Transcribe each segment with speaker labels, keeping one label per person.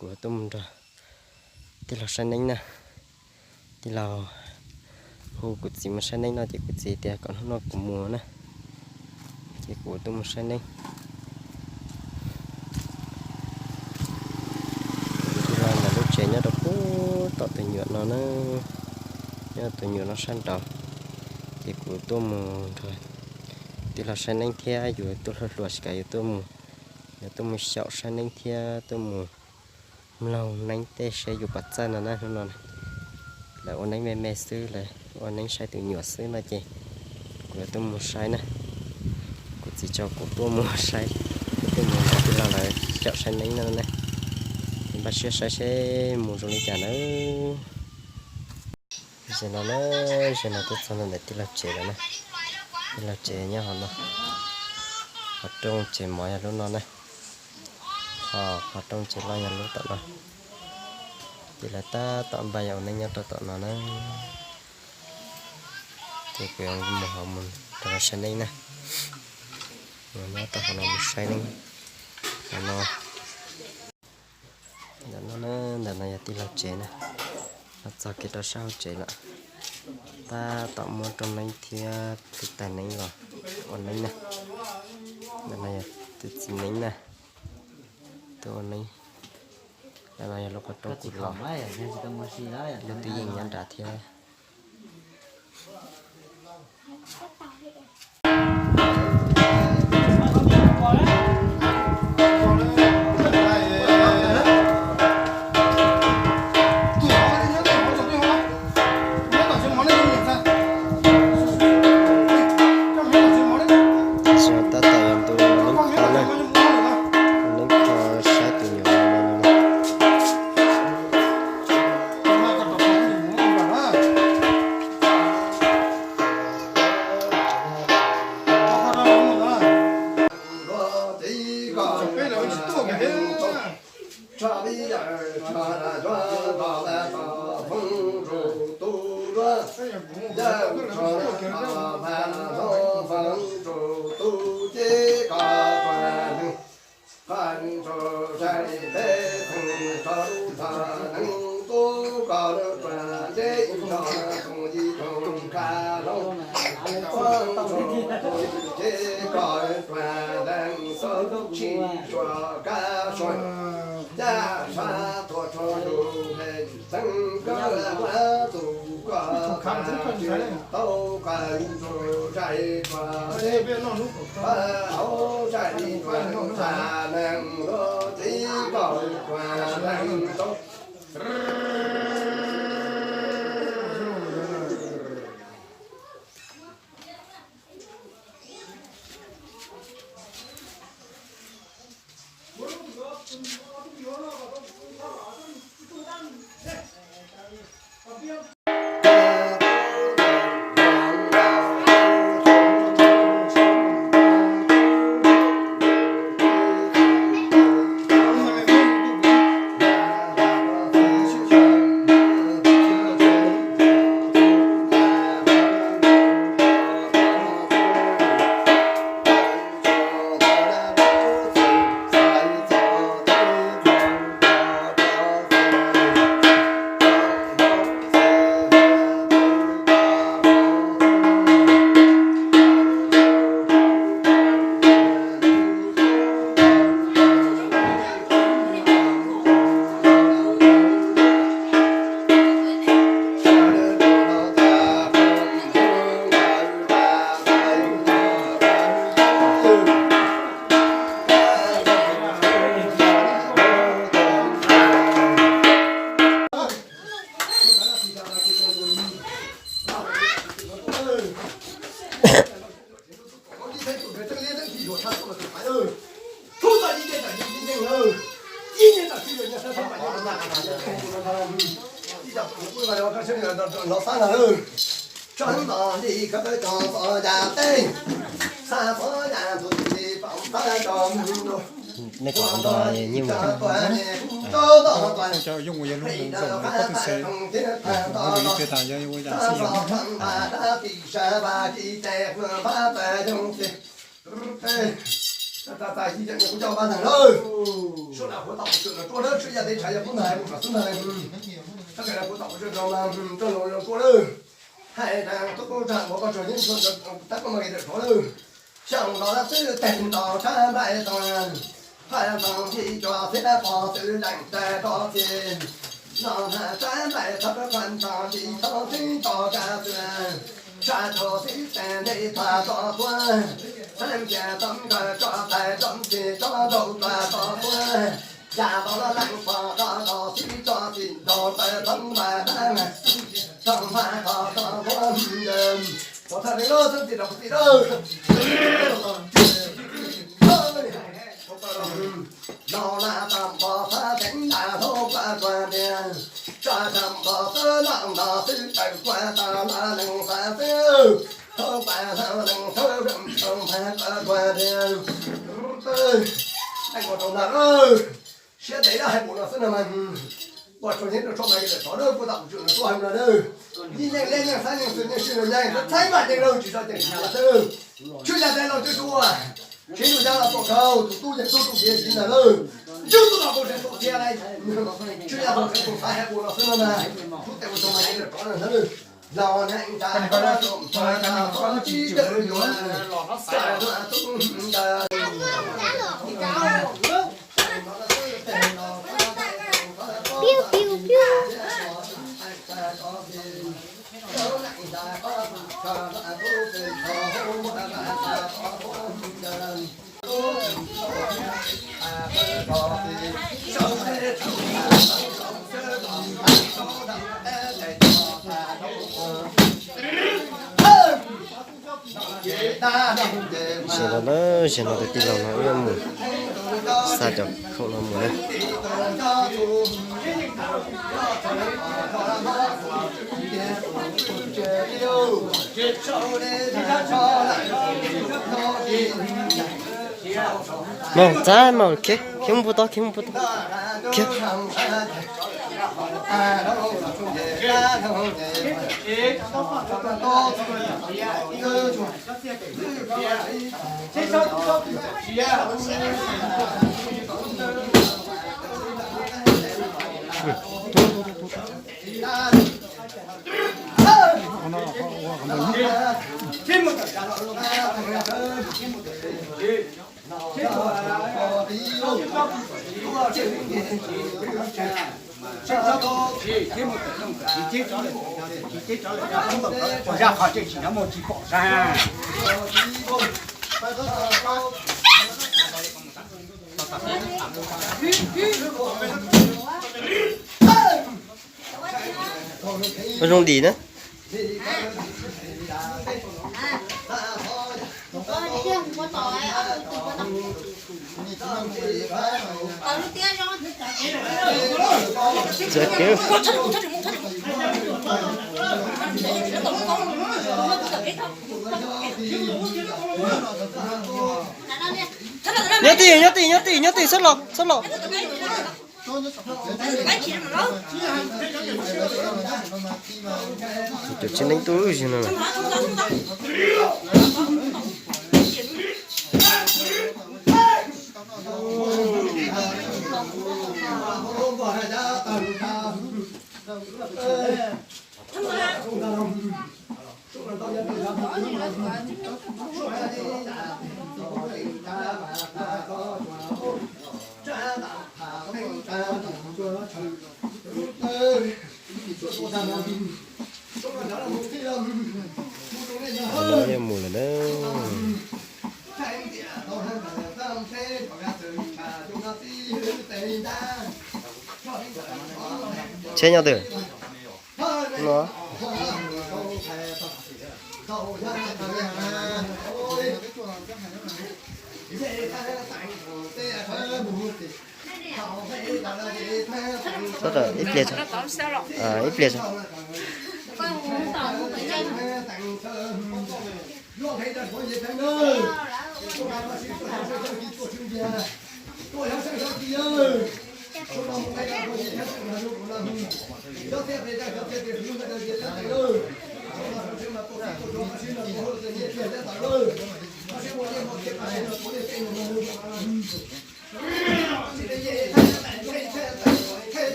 Speaker 1: của tôm rồi thì là sáng nắng nè thì là hồ của chị mà sáng nắng nó chỉ của chị thì còn nó của mùa nè chỉ của tôm sáng nắng thì là lúc trẻ nhá đó cố tạo từ nhựa nó nhá từ nhựa nó sang trào chỉ của tôm rồi thì là sáng nắng theo rồi tôi là luật cái tôm tôm sạo sáng nắng theo tôm lâu nắng tê sẽ dùng bát chân là nó là ôn nắng mê xứ là ôn nắng sai từ nhựa xứ là chị của tôi mua sai nè của chị cho của tôi mua sai tôi mua thì là chợ sai nắng nữa nè bà sẽ sai mua rồi lấy trả nữa giờ nó tôi cho nó để thì là trẻ rồi nè thì là trẻ nhá họ nó ở trong trẻ mọi lúc nó này ở trong trẻ lo nhà lúc tận nó thì là ta tận bài ở đây nhau tận nó thì cái ông mà họ mình ta sẽ đây nè nó ta họ làm sai đây nó này thì là chế nè nó cho cái đó sao chế lại ta tạo một trong này thì tài này rồi còn này nè này thì chỉ này tôi này này nó có trong cột lò nó tự nhiên nhắn trả theo
Speaker 2: nó phá hư trốn bỏ đi khắp trò bỏ đà tê xa bỏ đà tụi đi phỏng phá trò đồ
Speaker 1: này còn đòi như vậy
Speaker 3: cho dùng người luôn dùng có thực sự nó bị chơi tài cho người ta sử dụng
Speaker 2: ta tại gì chẳng cũng cho ba thằng ơi số nào của tổng sự là tôi đó sự gia đình chạy ra cũng này cũng phải xuống này tất cả là của tổng sự rồi là tôi rồi cô ơi hai thằng tôi có thằng có trò những chuyện tất cả mọi người có ơi chẳng đó là sự tiền đó cha đại toàn hai thằng thì cho sẽ có sự lạnh ta có tiền nó là cha đại thật quan trọng thì cho thì cho cả tiền cha cho thì tiền để ta cho qua xem kẻ tâm cờ cho tài tâm thì cho đầu ta cho qua cha đó là lạnh phò cho thì cho thì cho tài tâm mà đang trong hai có quan điểm có thật đấy đâu thì đọc thì đâu nó là tầm bò phá cánh đà thô qua qua đèn cha tầm bò tơ lòng đò tư cảnh qua ta là đừng phá tiêu thô qua thơ đừng thơ đừng không phá qua qua đèn anh có đồng nào ơi sẽ đấy là hai bộ nó sẽ là mình bỏ cho những cho mày để cho đâu có tặng chuyện cho anh là đâu đi nhanh lên nhanh sáng nhanh sự nhanh sự nhanh nó thấy mặt nhanh đâu chỉ cho tiền là đâu chưa là đây đâu chưa đua chế độ ra là tổ cầu tu nhận tu tiền chính là đâu chưa tu nào có thể tổ tiền này chưa là tổ sẽ tổ sai hai bộ nó sẽ là tu tiền cho mày để có là đâu lo nhanh ta có trộm cho ta có chi được rồi sai là tu đời
Speaker 4: Piu piu piu.
Speaker 1: Chỉ nó được tin lòng nó em mù xa chọc không làm mù nữa màu trái màu kia kiếm bút to kia
Speaker 3: ra khỏi chỉ nó một chỉ bỏ ra
Speaker 1: nó rung đi nữa giờ kêu nhớ tiền sốt lọt được trên đánh túi gì nào nói mù là đó chế nhau từ nó rất là ít liệt ít liệt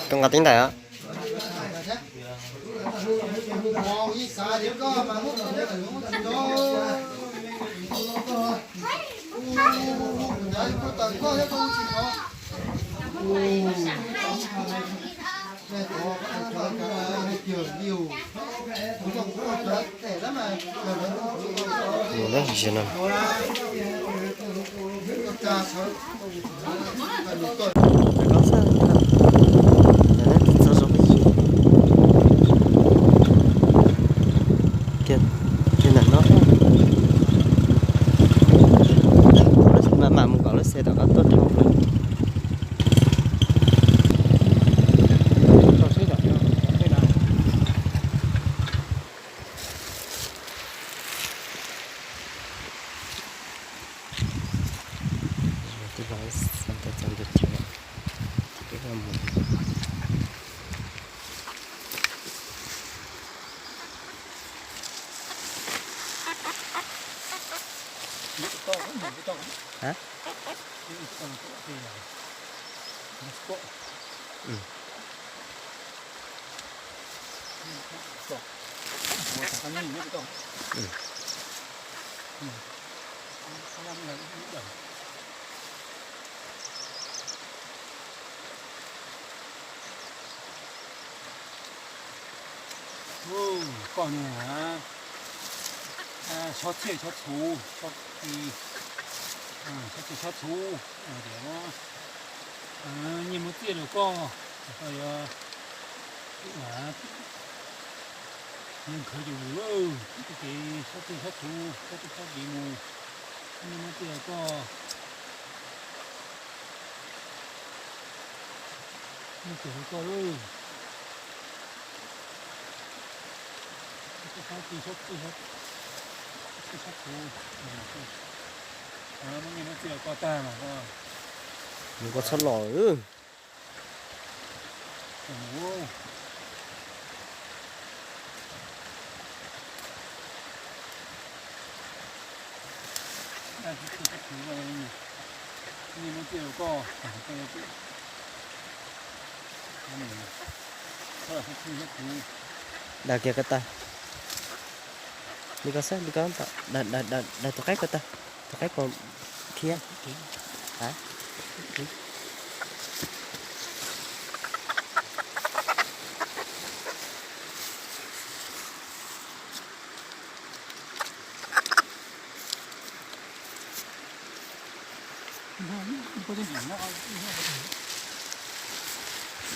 Speaker 1: ตรงกับติ้งไหนอ่ะ Ủa nó gì vậy nè? Có sao? Sao giống cái gì? Kìa, kìa nè nó. Mà mình gọi là xe đó có tốt không? Sampai jam 7 thì cái mùa hả?
Speaker 3: con này hả? Xót chê xót thú xót đi xót chê xót thú để nó nhìn một tiền được con rồi nhưng khởi dù cái xót chê xót thú xót đi mù nhìn một tiền được con nhìn tiền được con ơi cái thú nó nghe nó chưa có ta mà con
Speaker 1: mình có sót lò ư?
Speaker 3: nghe nó chưa có
Speaker 1: Dah kia kata. Đi có sao? Đi có tak? Dah tu kai kata. Tu kai còn kia. Hả?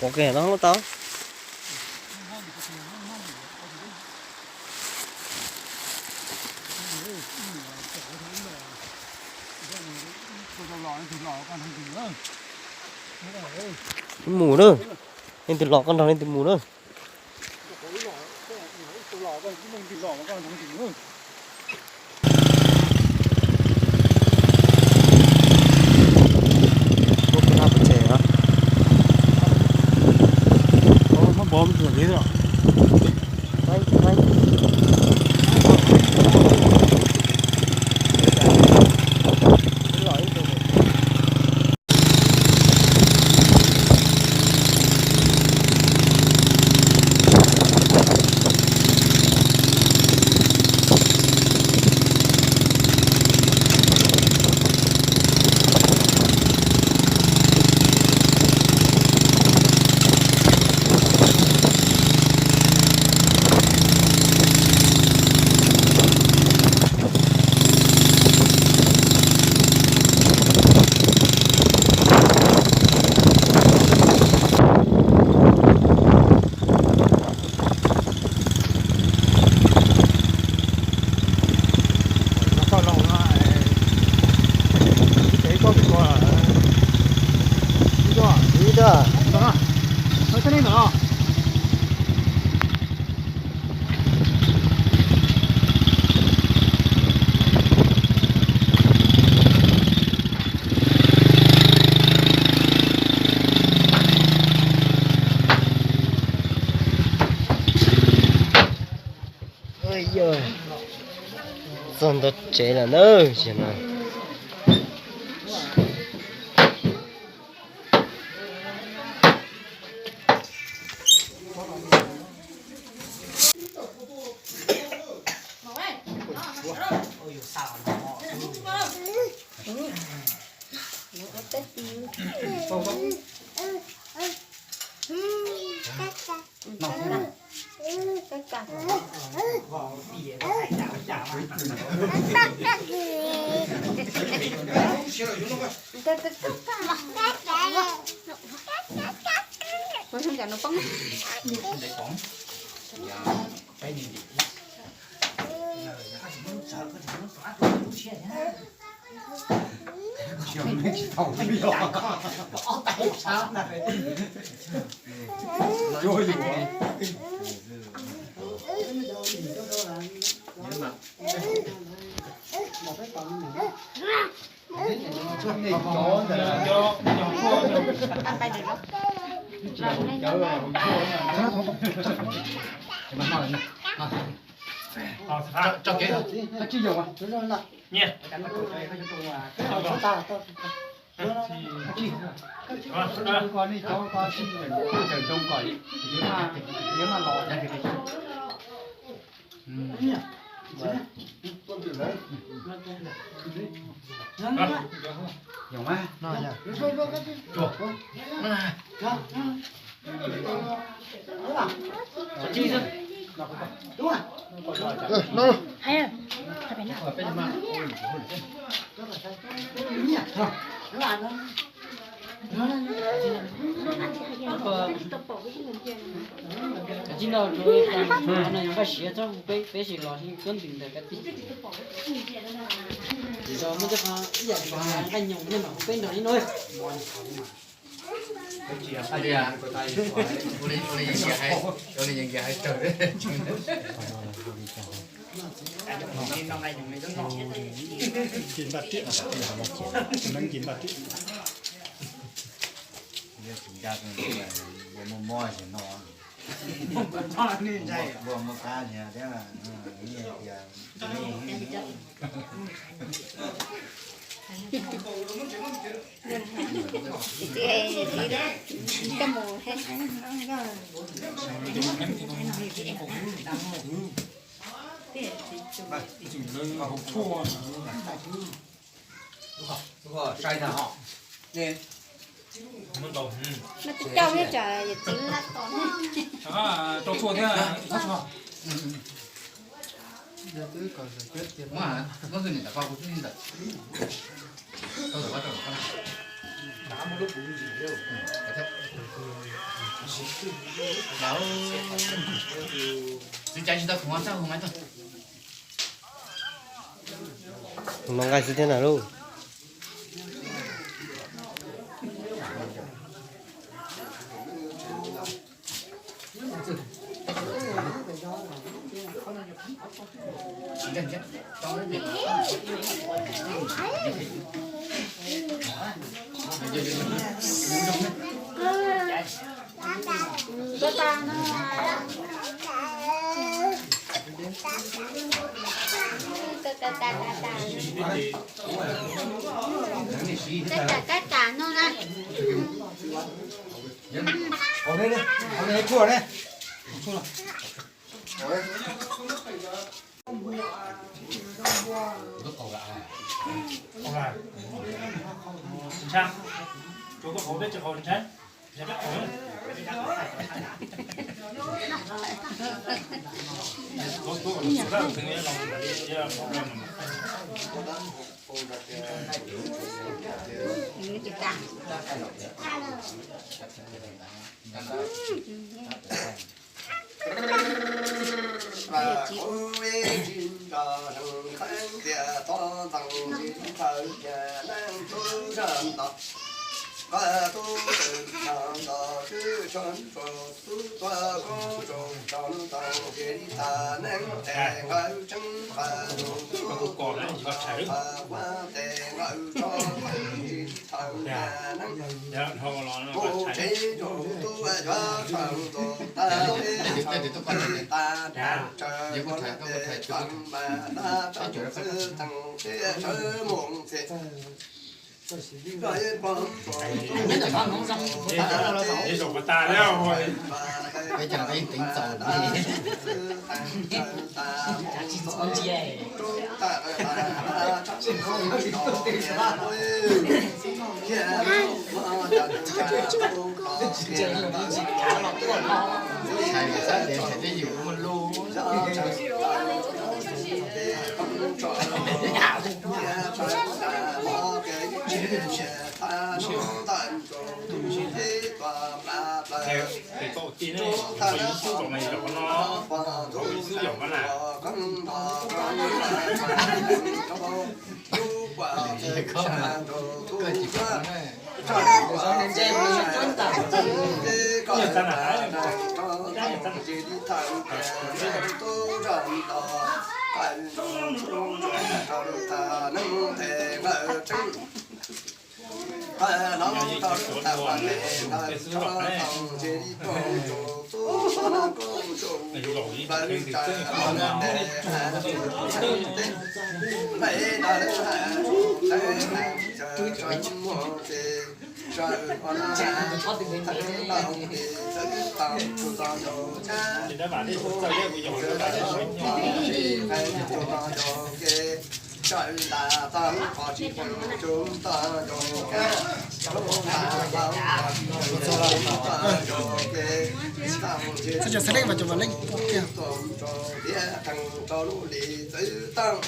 Speaker 1: Có kẻ nó không tao. Mù nữa. Nên từ lọ con thằng lên từ mù nữa.
Speaker 3: bom thường thế rồi.
Speaker 1: xong đó chế là nữa chứ nào
Speaker 4: Con không nó bóng.
Speaker 3: cho kế
Speaker 2: chưa dùng à
Speaker 3: nhé
Speaker 2: con đi cho xin mình chờ trông cởi nếu mà lò ra thì dùng á nó nha đúng à nó
Speaker 4: Hay à? Thật phải
Speaker 5: 今朝做可能把鞋照被洗了，是更顶的个地。你说我们这方干用的嘛，被哪里弄？
Speaker 6: 哎呀，我的人家还走的。
Speaker 3: กินบัตรเตี้ยนั่งกินบัตรเตี้ย
Speaker 6: chúng ta cũng mua mua thì nó mua mua cá thì thế là
Speaker 4: cái mùa thế.
Speaker 6: sai thằng họ nên
Speaker 3: nó đồng
Speaker 4: Nó cứ trâu hết trời, giờ chính là con.
Speaker 3: trong chua thế à nó chua
Speaker 6: mà nó cứ nhìn ta bao cũng nhìn ta tôi phải bắt đầu con đã một lúc cũng gì đâu đó xin chào chúng ta cùng ăn sao cùng ăn thôi
Speaker 1: mong cái gì thế nào luôn
Speaker 6: gần chết cho nó biết
Speaker 4: Có ta nó tất cả nó ra.
Speaker 2: ở đây chua đây
Speaker 3: 괜찮아 저거 거기서 거기 괜찮아?
Speaker 2: và con về chín trà thằng khánh kia to tầng chín thở nhà đang tu trầm tọt và tu tự trầm tọt cứ chân trò tu toa con trò trầm tọt kia ta nên thề ngỡ chân và tu tu và qua thề ngỡ cho chín thằng nhà năng
Speaker 3: dạ thôi lo nó
Speaker 2: cô
Speaker 3: bắt
Speaker 2: chế
Speaker 3: chạy
Speaker 2: chỗ tu cho thằng tổ ta ta ta trời con để thằng mà ta cho sư thằng chế sơ muộn thế rồi con
Speaker 5: Mấy thằng con không xong.
Speaker 3: đi rồi mà ta đeo rồi
Speaker 6: Bây giờ anh tính giỏi
Speaker 5: Con chị ấy.
Speaker 6: Thầy mà sát đến thầy đi nhiều một lô.
Speaker 3: thì tổ tiên ấy mình sử dụng này là nó mình sử dụng nó là thì đã bạn đi cũng chơi cái dòng
Speaker 2: trời ta ta có chỉ còn chúng ta cho cái
Speaker 7: Sao giờ sẽ mà chụp vào link kia.
Speaker 2: thằng cho lũ lì tứ tăng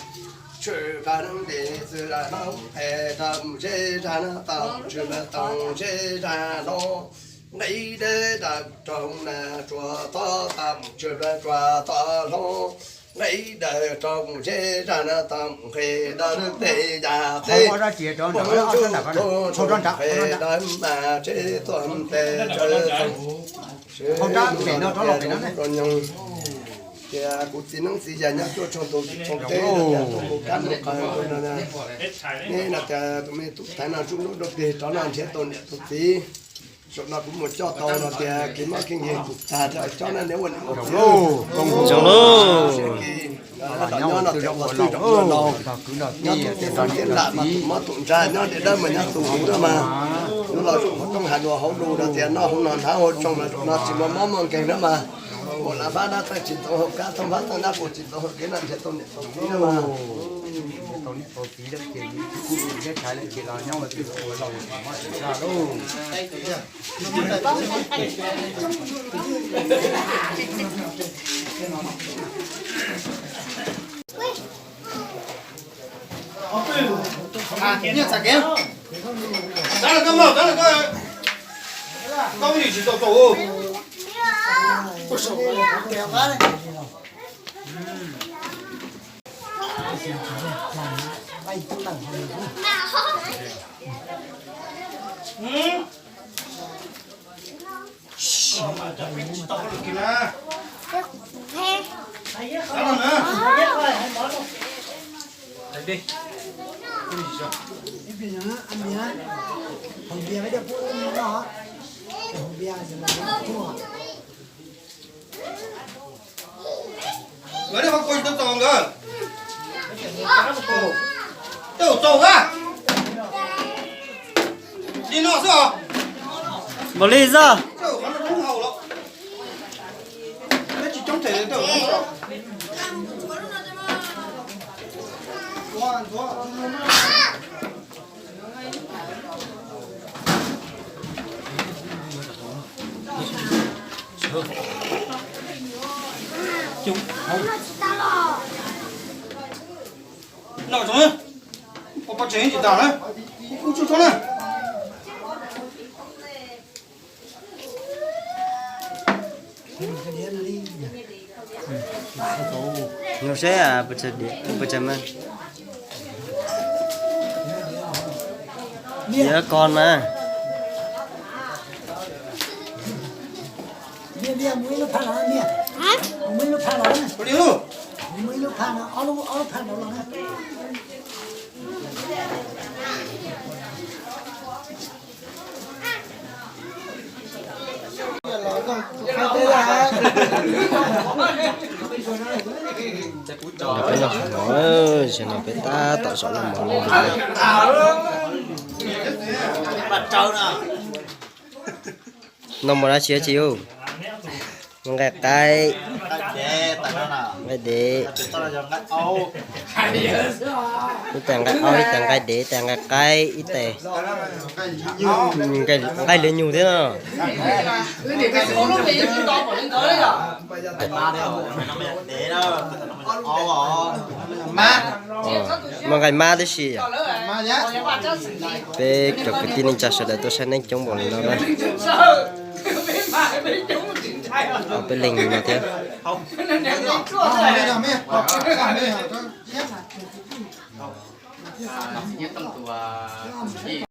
Speaker 2: chữ căn để tự ra nó hệ tâm chế ra nó tạo chữ là tổng chế ra nó ngay để đặt trong là chùa to tầm chữ là chùa to nó ngay để trong chế ra nó tầm hệ đất để nhà thế
Speaker 7: Không có ra chia cho nó nó sẽ đặt vào không tròn trắng
Speaker 2: đâm mà chế tuần tề chơi
Speaker 7: không trắng để nó cho lọc để nó này.
Speaker 2: Kìa cụ tin nó gì vậy nhá cho trong tôi trong tê là một cán một cái rồi nè nên là tụi mình tụi thái nào chúng nó được để cho nó chế tồn tụi tí cho nó cũng một cho tàu là kìa cái mà kinh nghiệm thà cho nó nếu mà
Speaker 7: Trồng lô,
Speaker 1: Trồng lô.
Speaker 2: nó là theo một trồng lô nó tụi nó cái lạ mà tụi ra nó để đó mà nó tụi đó mà nó là trong hà nội hậu đồ là tiền nó không còn tháo hồi trong là nó chỉ mà món cái đó mà một là phát đã tay chỉ tổ hợp cá thông phát tăng đáp một chỉ tổ hợp cái này sẽ tôn niệm tổ tí nữa mà
Speaker 7: tổ tí được tiền cụ cái trái lại chỉ là nhau là từ của lòng là đâu.
Speaker 6: Như sạc kéo. Đó là cái có gì chỉ tổ. Nói đi, không coi tao tòng cơ. Tao tòng á. Đi nó sao?
Speaker 1: Một ly ra.
Speaker 6: Tao hắn không hầu đâu. Nó chỉ trong thể tao không hầu.
Speaker 3: chúng không
Speaker 6: Nào xuống đi. Có bắt chế gì tao đấy. Không chịu xuống này.
Speaker 1: Nhiều xe à, bật chật điện, bật chật mà. Nhớ con mà.
Speaker 7: Dia mui lu phan nó nè. Hả? Mui lu phan nó nè.
Speaker 6: Có đi luôn.
Speaker 7: Mui lu phan nó, ở lu phan nó nè.
Speaker 1: Nó phải nó sẽ nó phải ta tạo rõ là món này nó mà ra chia chiêu nó gạt cái để ít tàng cái để tàng cái ít tè cái lên nhiều thế nào mà cái ma đấy gì à về kiểu cái tin chắc sẽ là tôi sẽ nhanh chóng bỏ nó đây ở bên lình như thế
Speaker 6: nhất tâm tùa